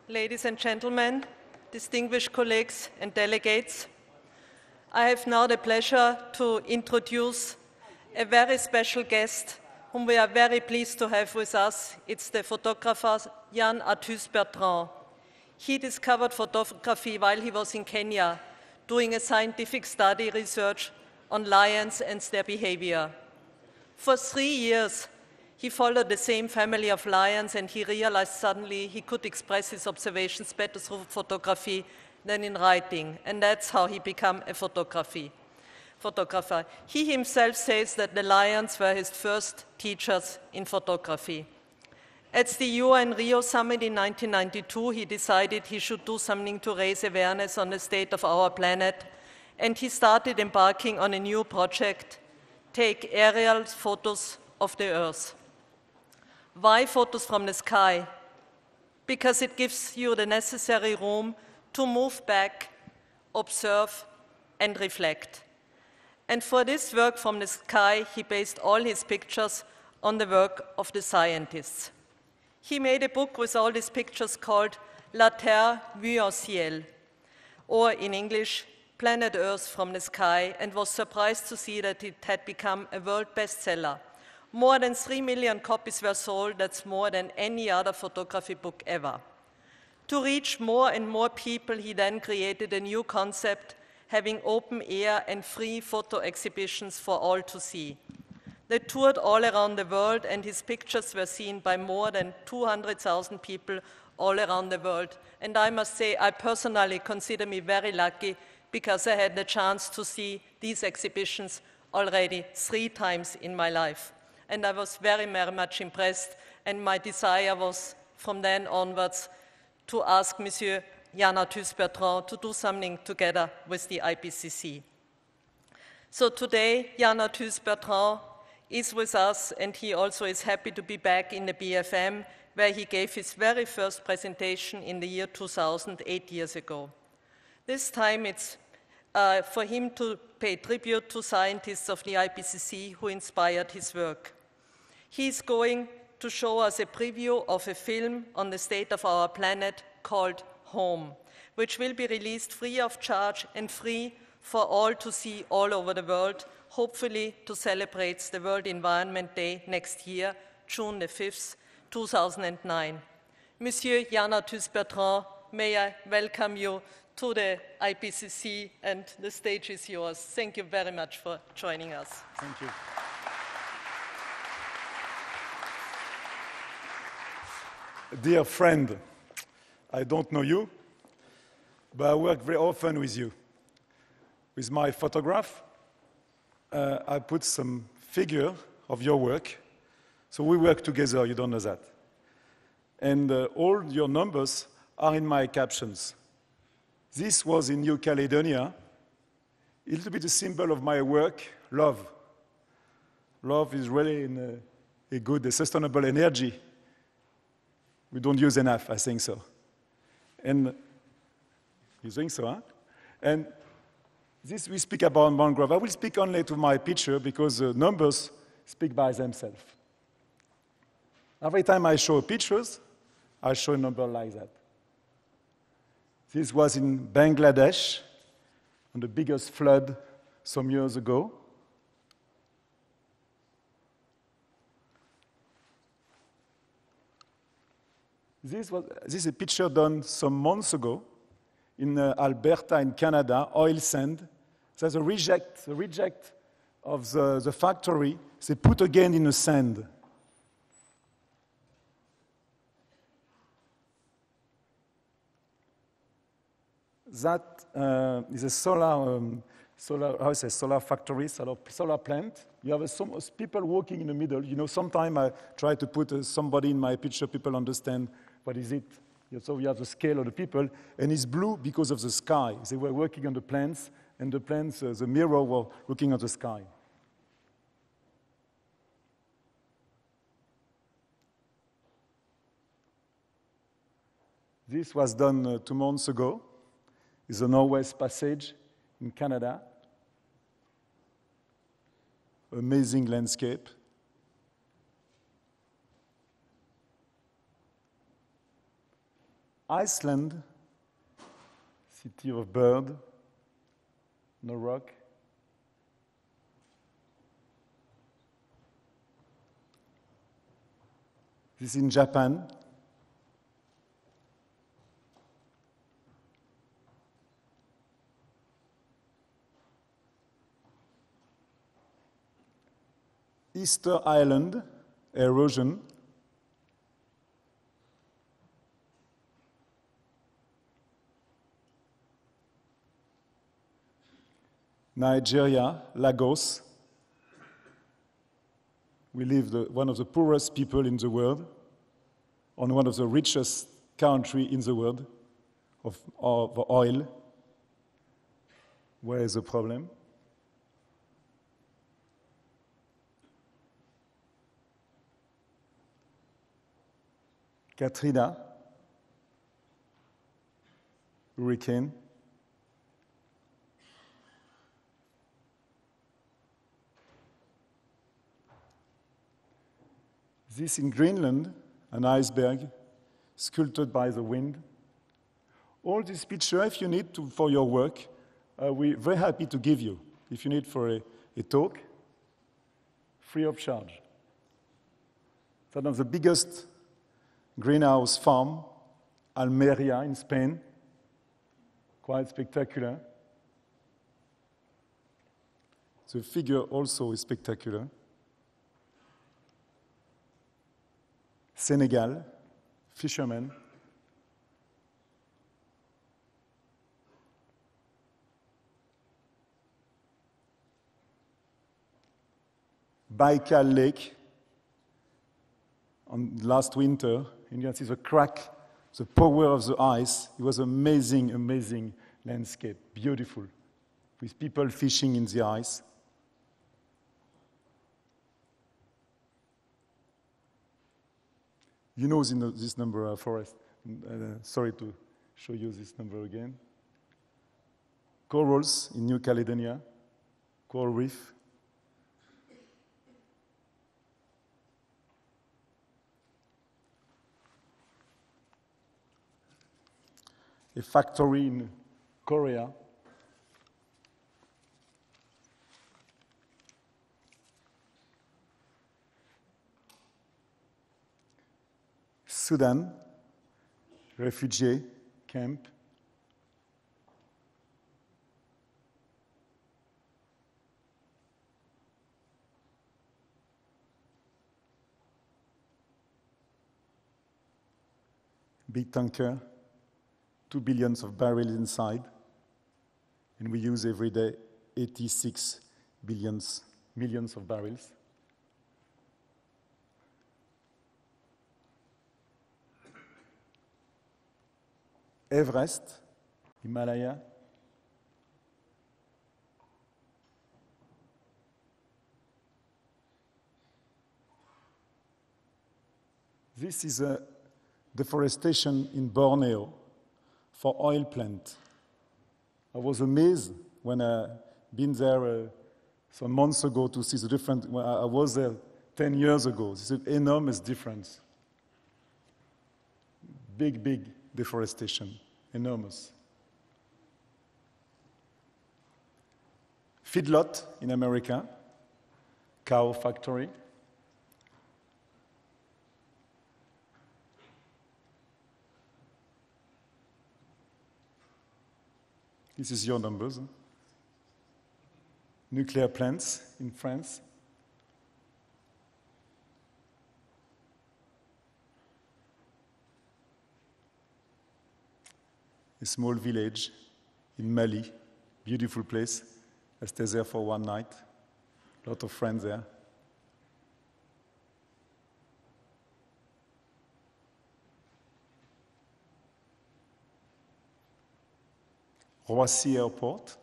ladies and gentlemen, distinguished colleagues and delegates, I have now the pleasure to introduce a very special guest whom we are very pleased to have with us. It's the photographer Yann Arthus-Bertrand. He discovered photography while he was in Kenya doing a scientific study research on lions and their behavior. For 3 years, he followed the same family of lions, and he realized suddenly he could express his observations better through photography than in writing, and that's how he became a photographer. He himself says that the lions were his first teachers in photography. At the UN Rio summit in 1992, he decided he should do something to raise awareness on the state of our planet, and he started embarking on a new project, Take Aerial Photos of the Earth. Why photos from the sky? Because it gives you the necessary room to move back, observe, and reflect. And for this work from the sky, he based all his pictures on the work of the scientists. He made a book with all these pictures called La Terre vue au ciel, or in English, Planet Earth from the Sky, and was surprised to see that it had become a world bestseller. More than 3 million copies were sold. That's more than any other photography book ever. To reach more and more people, he then created a new concept, having open air and free photo exhibitions for all to see. They toured all around the world, and his pictures were seen by more than 200,000 people all around the world. And I must say, I personally consider me very lucky because I had the chance to see these exhibitions already 3 times in my life. And I was very, very much impressed, and my desire was from then onwards to ask Monsieur Yann Arthus-Bertrand to do something together with the IPCC. So today, Yann Arthus-Bertrand is with us, and he also is happy to be back in the BFM, where he gave his very first presentation in the year 2000, 8 years ago. This time it's for him to pay tribute to scientists of the IPCC who inspired his work. He's going to show us a preview of a film on the state of our planet called Home, which will be released free of charge and free for all to see all over the world, hopefully to celebrate the World Environment Day next year, June the 5th, 2009. Monsieur Yann Arthus-Bertrand, may I welcome you to the IPCC, and the stage is yours. Thank you very much for joining us. Thank you. Dear friend, I don't know you, but I work very often with you. With my photograph, I put some figure of your work. So we work together, you don't know that. And all your numbers are in my captions. This was in New Caledonia, a little bit a symbol of my work, love. Love is really in a good, sustainable energy. We don't use enough, I think so. And you think so, huh? And this we speak about mangrove. I will speak only to my picture because the numbers speak by themselves. Every time I show pictures, I show a number like that. This was in Bangladesh, on the biggest flood some years ago. This is a picture done some months ago in Alberta in Canada, oil sand. There's a reject of the factory. They put again in the sand. That is a solar factory, solar plant. You have some people walking in the middle. You know, sometimes I try to put somebody in my picture, people understand what is it. So we have the scale of the people, and it's blue because of the sky. They were working on the plants, and the plants, the mirror, were looking at the sky. This was done 2 months ago. It's the Northwest Passage in Canada. Amazing landscape. Iceland, city of bird, no rock. This is in Japan. Easter Island, erosion. Nigeria, Lagos. We live one of the poorest people in the world, on one of the richest countries in the world of oil. Where is the problem? Katrina, hurricane. This in Greenland, an iceberg sculpted by the wind. All these pictures, if you need for your work, we're very happy to give you. If you need for a talk, free of charge. It's one of the biggest greenhouse farm, Almeria in Spain, quite spectacular. The figure also is spectacular. Senegal, fishermen. Baikal Lake, on last winter, and you can see the crack, the power of the ice. It was amazing, amazing landscape, beautiful, with people fishing in the ice. You know this number, Forest. Sorry to show you this number again. Corals in New Caledonia, coral reef. A factory in Korea. Sudan, refugee camp. Big tanker, 2 billion of barrels inside, and we use every day 86 millions of barrels. Everest, Himalaya. This is a deforestation in Borneo for oil plant. I was amazed when I been there some months ago to see the different. Well, I was there 10 years ago. This is an enormous difference. Big deforestation, enormous. Feedlot in America, cow factory. This is your numbers. Nuclear plants in France. A small village in Mali, beautiful place. I stayed there for one night. A lot of friends there. Roissy Airport.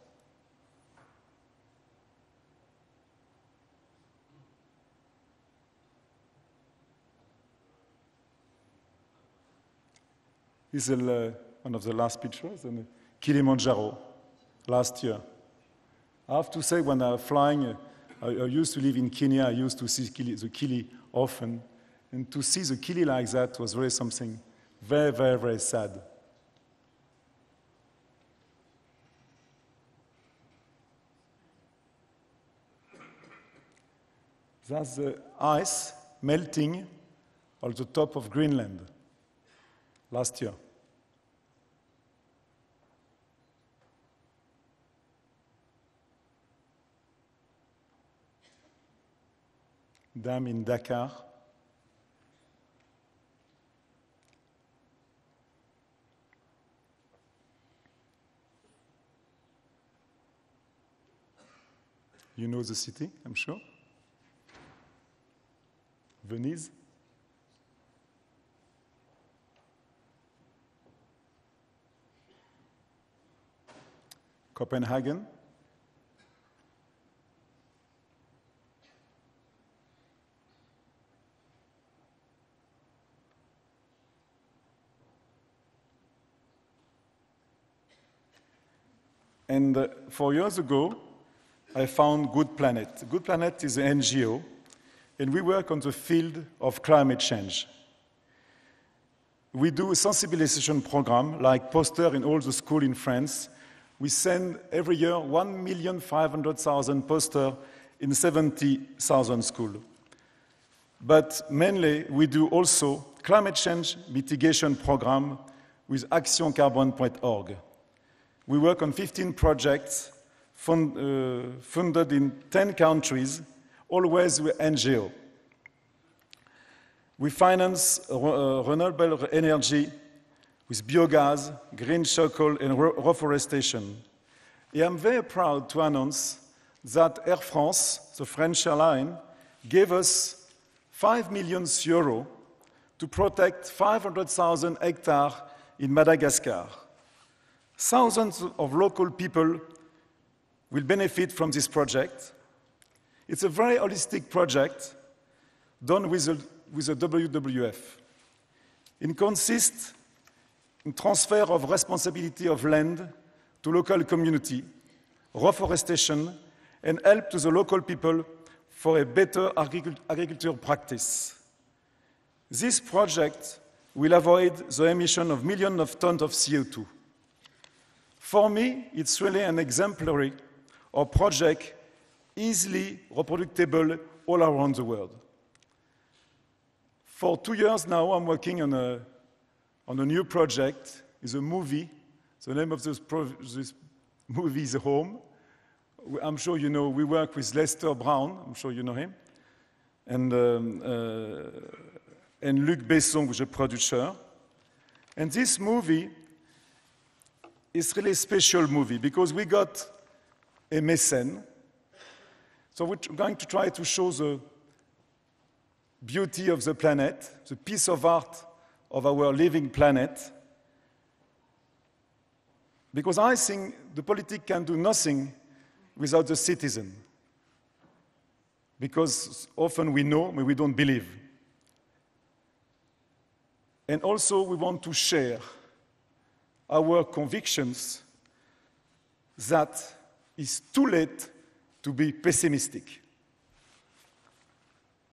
This is one of the last pictures, and Kilimanjaro, last year. I have to say, when I was flying, I used to live in Kenya, I used to see the Kili often, and to see the Kili like that was really something very sad. That's the ice melting on the top of Greenland last year. Dam in Dakar. You know the city, I'm sure. Venice. Copenhagen. And 4 years ago, I found Good Planet. Good Planet is an NGO, and we work on the field of climate change. We do a sensibilization program, like poster in all the schools in France. We send every year 1,500,000 posters in 70,000 schools. But mainly, we do also climate change mitigation program with actioncarbone.org. We work on 15 projects funded in 10 countries, always with NGO. We finance renewable energy with biogas, green charcoal, and reforestation. And I'm very proud to announce that Air France, the French airline, gave us 5 million euros to protect 500,000 hectares in Madagascar. Thousands of local people will benefit from this project. It's a very holistic project done with the WWF. It consists in transfer of responsibility of land to local community, reforestation, and help to the local people for a better agriculture practice. This project will avoid the emission of millions of tons of CO2. For me, it's really an exemplary of project easily reproducible all around the world. For 2 years now, I'm working on a new project. It's a movie. The name of this movie is Home. I'm sure you know, we work with Lester Brown. I'm sure you know him. And Luc Besson, who's a producer. And this movie is really a special movie because we got a mécène. So we're going to try to show the beauty of the planet, the piece of art of our living planet. Because I think the politics can do nothing without the citizen. Because often we know, but we don't believe. And also we want to share our convictions that it's too late to be pessimistic.